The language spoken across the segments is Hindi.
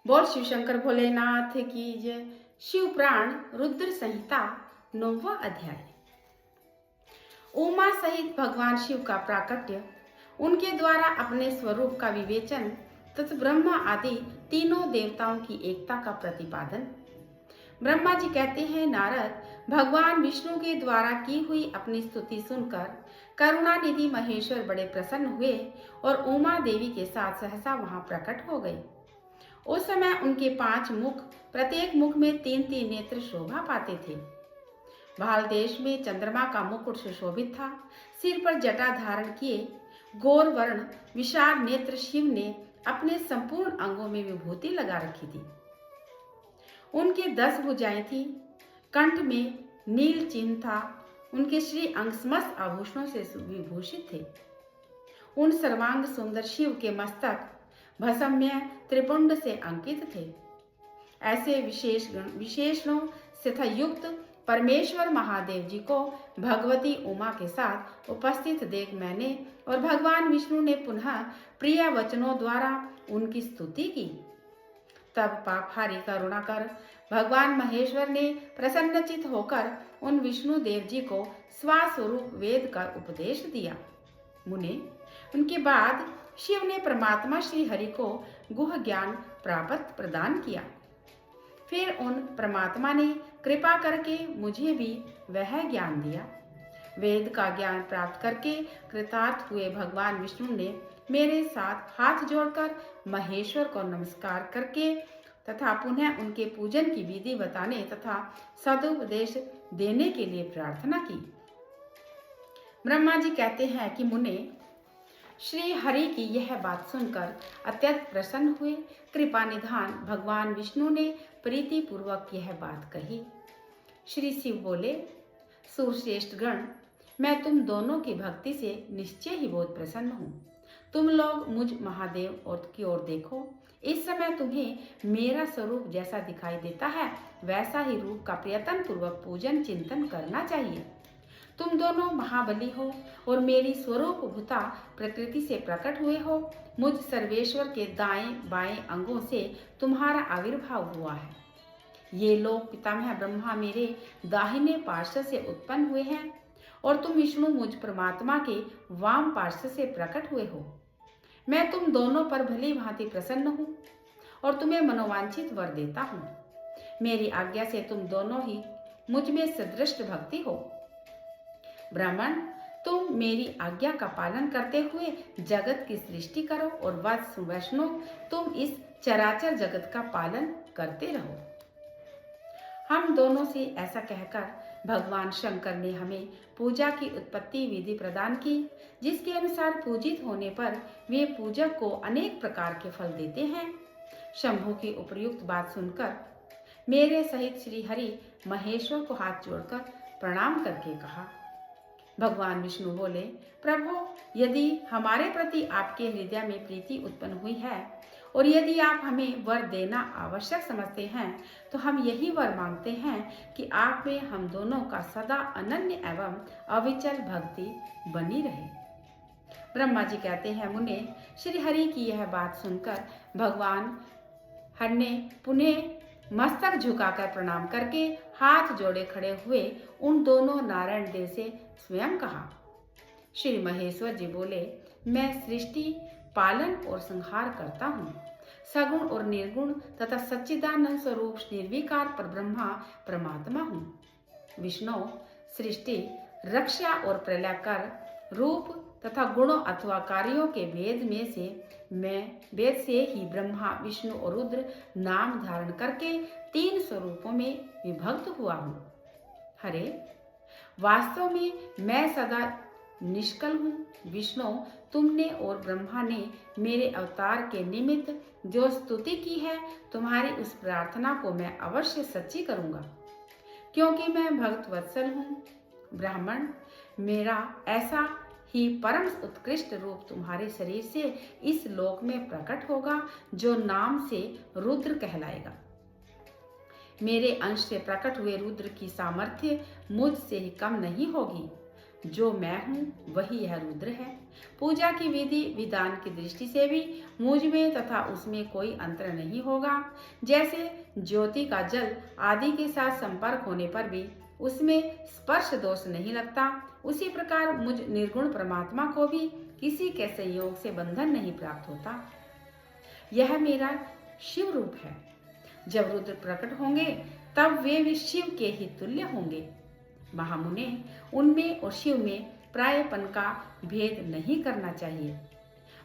बोल शिव शंकर भोलेनाथ की जय। शिव पुराण रुद्र संहिता 9वां अध्याय। उमा सहित भगवान शिव का प्राकट्य, उनके द्वारा अपने स्वरूप का विवेचन तथा ब्रह्मा आदि तीनों देवताओं की एकता का प्रतिपादन। ब्रह्मा जी कहते हैं, नारद, भगवान विष्णु के द्वारा की हुई अपनी स्तुति सुनकर करुणानिधि महेश्वर बड़े प्रसन्न हुए और उमा देवी के साथ सहसा वहां प्रकट हो गए। उस समय उनके 5 मुख, प्रत्येक मुख में 3-3 नेत्र शोभा पाते थे। भाल देश में चंद्रमा का मुकुट सुशोभित था। सिर पर जटा धारण किए गौर वर्ण विशाल नेत्र शिव ने अपने संपूर्ण अंगों में विभूति लगा रखी थी। उनके 10 भुजाएं थी। कंठ में नील चिन्ह था। उनके श्री अंग समस्त आभूषणों से विभूषित थे। उन सर्वांग सुंदर शिव के मस्तक भस्ममय त्रिपुंड से अंकित थे। ऐसे विशेषणों से था युक्त परमेश्वर महादेव जी को भगवती उमा के साथ उपस्थित देख मैंने और भगवान विष्णु ने पुनः प्रिय वचनों द्वारा उनकी स्तुति की। तब पापहारी करुणा कर भगवान महेश्वर ने प्रसन्नचित होकर उन विष्णु देव जी को स्वस्वरूप वेद का उपदेश दिया। मुने, उनके बाद शिव ने परमात्मा श्री हरि को गुह ज्ञान प्राप्त प्रदान किया। फिर उन परमात्मा ने कृपा करके मुझे भी वह ज्ञान दिया। वेद का ज्ञान प्राप्त करके कृतार्थ हुए भगवान विष्णु ने मेरे साथ हाथ जोड़कर महेश्वर को नमस्कार करके तथा पुनः उनके पूजन की विधि बताने तथा सदुपदेश देने के लिए प्रार्थना की। ब्रह्मा जी कहते हैं कि मुने, श्री हरि की यह बात सुनकर अत्यंत प्रसन्न हुए। कृपा निधान भगवान विष्णु ने प्रीति पूर्वक यह बात कही। श्री शिव बोले, सूरश्रेष्ठ गण, मैं तुम दोनों की भक्ति से निश्चय ही बहुत प्रसन्न हूँ। तुम लोग मुझ महादेव और की ओर देखो। इस समय तुम्हें मेरा स्वरूप जैसा दिखाई देता है वैसा ही रूप का प्रयत्न पूर्वक पूजन चिंतन करना चाहिए। तुम दोनों महाबली हो और मेरी स्वरूप भूता प्रकृति से प्रकट हुए हो। मुझ सर्वेश्वर के दाएं बाएं अंगों से तुम्हारा आविर्भाव हुआ है। ये लोग पितामह ब्रह्मा मेरे दाहिने पार्श्व से उत्पन्न हुए हैं और तुम विष्णु मुझ परमात्मा के वाम पार्श्व से प्रकट हुए हो। मैं तुम दोनों पर भली भांति प्रसन्न हूँ और तुम्हें मनोवांछित वर देता हूँ। मेरी आज्ञा से तुम दोनों ही मुझ में सदृष्ट भक्ति हो। ब्राह्मण, तुम मेरी आज्ञा का पालन करते हुए जगत की सृष्टि करो और वैष्णव, तुम इस चराचर जगत का पालन करते रहो। हम दोनों से ऐसा कहकर भगवान शंकर ने हमें पूजा की उत्पत्ति विधि प्रदान की, जिसके अनुसार पूजित होने पर वे पूजक को अनेक प्रकार के फल देते हैं। शंभु की उपयुक्त बात सुनकर मेरे सहित श्री हरि महेश्वर को हाथ जोड़कर प्रणाम करके कहा। भगवान विष्णु बोले, प्रभु, यदि हमारे प्रति आपके हृदय में प्रीति उत्पन्न हुई है और यदि आप हमें वर देना आवश्यक समझते हैं तो हम यही वर मांगते हैं कि आप में हम दोनों का सदा अनन्य एवं अविचल भक्ति बनी रहे। ब्रह्मा जी कहते हैं, मुने, श्री हरि की यह बात सुनकर भगवान हर ने पुनः मस्तक झुकाकर प्रणाम करके हाथ जोड़े खड़े हुए उन दोनों नारायण देव से स्वयं कहा। श्री महेश्वर जी बोले, मैं सृष्टि, पालन और संहार करता हूँ। सगुण और निर्गुण तथा सच्चिदानंद स्वरूप निर्विकार परब्रह्मा परमात्मा हूँ। विष्णु सृष्टि, रक्षा और प्रलय कर, रूप तथा गुणों अथवा कार्यों के वेद में से मैं वेद से ही ब्रह्मा, विष्णु और रुद्र नाम धारण करके 3 स्वरूपों में विभक्त हुआ हूँ। हरे, वास्तव में मैं सदा निष्कल हूँ। विष्णु, तुमने और ब्रह्मा ने मेरे अवतार के निमित्त जो स्तुति की है, तुम्हारी उस प्रार्थना को मैं अवश्य सच्ची करूँगा, क्योंकि मैं भक्त वत्सल हूँ। ब्राह्मण, मेरा ऐसा ही परम उत्कृष्ट रूप तुम्हारे शरीर से इस लोक में प्रकट होगा, जो नाम से रुद्र कहलाएगा। मेरे अंश से प्रकट हुए रुद्र की सामर्थ्य मुझ से ही कम नहीं होगी। जो मैं हूँ वही यह रुद्र है। पूजा की विधि विधान की दृष्टि से भी मुझ में तथा उसमें कोई अंतर नहीं होगा। जैसे ज्योति का जल आदि के साथ संपर्क होने पर भी उसमें स्पर्श दोष नहीं लगता, उसी प्रकार मुझ निर्गुण परमात्मा को भी किसी के संयोग से बंधन नहीं प्राप्त होता। यह मेरा शिव रूप है। जब रुद्र प्रकट होंगे तब वे भी शिव के ही तुल्य होंगे। महामुने, उनमें और शिव में प्रायपन का भेद नहीं करना चाहिए।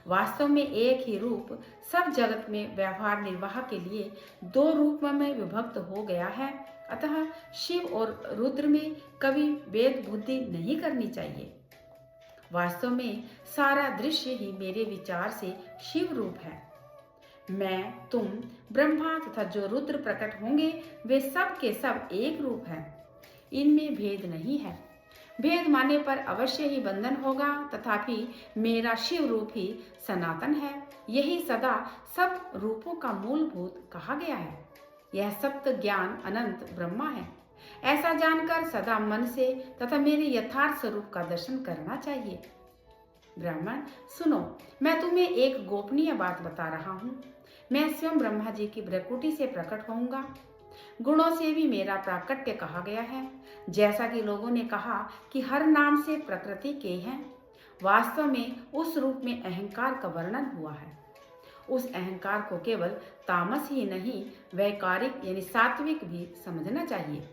वास्तव में एक ही रूप सब जगत में व्यवहार निर्वाह के लिए दो रूपों में विभक्त हो गया है। अतः शिव और रुद्र में कभी भेद बुद्धि नहीं करनी चाहिए। वास्तव में सारा दृश्य ही मेरे विचार से शिव रूप है। मैं, तुम, ब्रह्मा तथा जो रुद्र प्रकट होंगे वे सब के सब एक रूप हैं। इनमें भेद नहीं है। भेद माने पर अवश्य ही बंधन होगा, तथापि मेरा शिव रूप ही सनातन है। यही सदा सब रूपों का मूलभूत कहा गया है। यह सत्य ज्ञान अनंत ब्रह्मा है। ऐसा जानकर सदा मन से तथा मेरे यथार्थ स्वरूप का दर्शन करना चाहिए। ब्राह्मण सुनो, मैं तुम्हें एक गोपनीय बात बता रहा हूँ। मैं स्वयं ब्रह्मा जी की भ्रकुटी से प्रकट होऊंगा। गुणों से भी मेरा प्राकट्य कहा गया है। जैसा कि लोगों ने कहा कि हर नाम से प्रकृति के हैं, वास्तव में उस रूप में अहंकार का वर्णन हुआ है। उस अहंकार को केवल तामस ही नहीं, वैकारिक यानी सात्विक भी समझना चाहिए,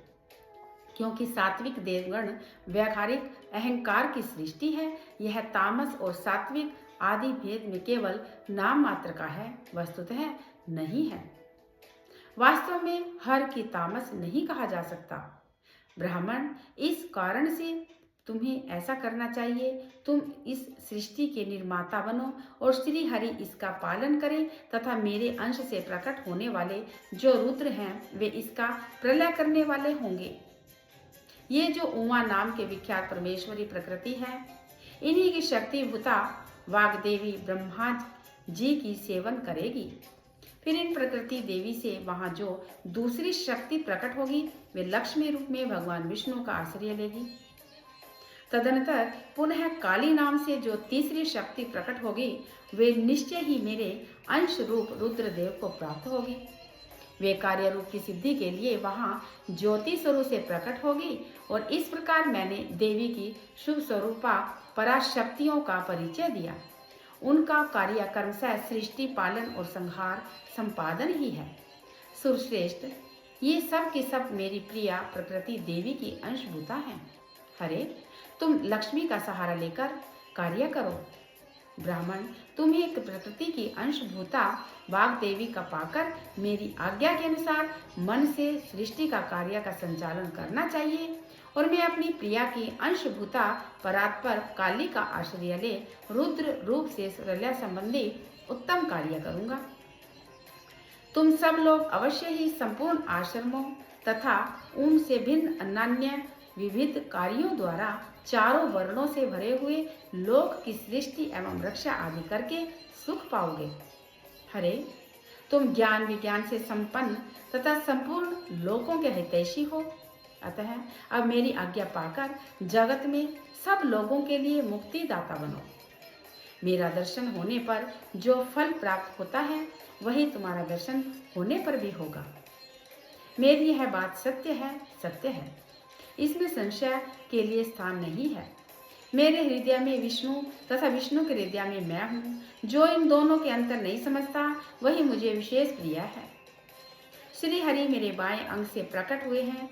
क्योंकि सात्विक देवगण वैकारिक अहंकार की सृष्टि है। यह तामस और सात्विक आदि भेद में केवल नाम मात्र का है, वस्तुतः नहीं है। वास्तव में हर की तामस नहीं कहा जा सकता। ब्राह्मण, इस कारण से तुम्हें ऐसा करना चाहिए, तुम इस सृष्टि के निर्माता बनो और श्री हरि इसका पालन करें तथा मेरे अंश से प्रकट होने वाले जो रुद्र हैं वे इसका प्रलय करने वाले होंगे। ये जो उमा नाम के विख्यात परमेश्वरी प्रकृति है, इन्हीं की शक्ति भूता वाग्देवी ब्रह्मा जी की सेवन करेगी। फिर इन प्रकृति देवी से वहां जो दूसरी शक्ति प्रकट होगी वे लक्ष्मी रूप में भगवान विष्णु का आश्रय लेगी। तदनंतर पुनः काली नाम से जो तीसरी शक्ति प्रकट होगी वे निश्चय ही मेरे अंश रूप रुद्रदेव को प्राप्त होगी। वे कार्य रूप की सिद्धि के लिए वहां ज्योति स्वरूप से प्रकट होगी और इस प्रकार मैंने देवी की शुभ स्वरूपा पराशक्तियों का परिचय दिया। उनका कार्य कर्मशः सृष्टि पालन और संहार संपादन ही है। सुरश्रेष्ठ, ये सब के सब मेरी प्रिया प्रकृति देवी की अंशभूता हैं। हरे, तुम लक्ष्मी का सहारा लेकर कार्य करो। ब्राह्मण, तुम्हें एक प्रकृति की अंशभूता वाग्देवी का पाकर मेरी आज्ञा के अनुसार मन से सृष्टि का कार्य का संचालन करना चाहिए और मैं अपनी प्रिया की अंशभूता परात्पर काली का आश्रय ले रुद्र रूप से प्रलय संबंधी उत्तम कार्य करूंगा। तुम सब लोग अवश्य ही संपूर्ण आश्रमों तथा उनसे भिन्न अन्य विविध कार्यों द्वारा चारों वर्णों से भरे हुए लोक की सृष्टि एवं रक्षा आदि करके सुख पाओगे। हरे, तुम ज्ञान विज्ञान से संपन्न तथा संपूर्ण लोकों के हितैषी हो। अतः अब मेरी आज्ञा पाकर जगत में सब लोगों के लिए मुक्तिदाता बनो। मेरा दर्शन होने पर जो फल प्राप्त होता है वही तुम्हारा दर्शन होने पर भी होगा। मेरी यह बात सत्य है, सत्य है, इसमें संशय के लिए स्थान नहीं है। मेरे हृदय में विष्णु तथा विष्णु के हृदय में मैं हूँ। जो इन दोनों के अंतर नहीं समझता वही मुझे विशेष प्रिय है। श्री हरि मेरे बाएं अंग से प्रकट हुए हैं,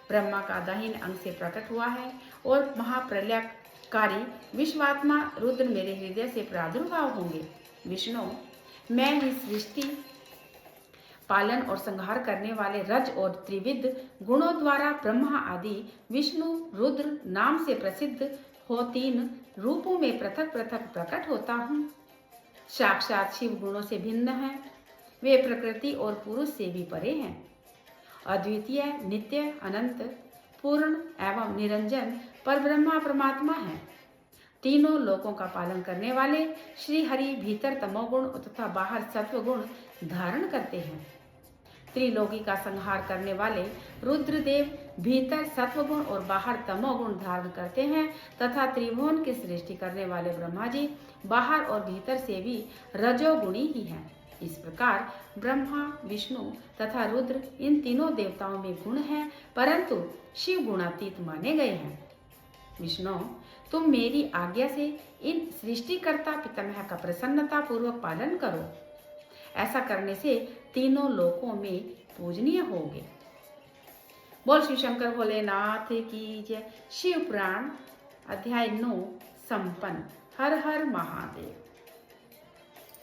ब्रह्मा का दाहिने अंग से प्रकट हुआ है और महाप्रलयकारी विश्वात्मा रुद्र मेरे हृदय से प्रादुर्भाव होंगे। विष्णु, मैं ही सृष्टि पालन और संहार करने वाले रज और त्रिविध गुणों द्वारा ब्रह्मा आदि विष्णु रुद्र नाम से प्रसिद्ध हो तीन रूपों में पृथक पृथक प्रकट होता हूँ। साक्षात शिव गुणों से भिन्न है, वे प्रकृति और पुरुष से भी परे हैं। अद्वितीय, नित्य, अनंत, पूर्ण एवं निरंजन परब्रह्मा परमात्मा है। तीनों लोकों का पालन करने वाले श्री हरि भीतर तमोगुण तथा बाहर सत्वगुण धारण करते हैं। त्रिलोकी का संहार करने वाले रुद्रदेव भीतर सत्वगुण और बाहर तमोगुण धारण करते हैं तथा त्रिभुवन की सृष्टि करने वाले ब्रह्मा जी बाहर और भीतर से भी रजोगुणी ही हैं। इस प्रकार ब्रह्मा, विष्णु तथा रुद्र इन तीनों देवताओं में गुण हैं, परंतु शिव गुणातीत माने गए हैं। विष्णु, तुम मेरी आज्ञा से इन सृष्टिकर्ता पितामह का प्रसन्नता पूर्वक पालन करो। ऐसा करने से तीनों लोकों में पूजनीय होगे। बोल शिव शंकर भोलेनाथ की जय। शिव पुराण अध्याय 9 संपन्न। हर हर महादेव।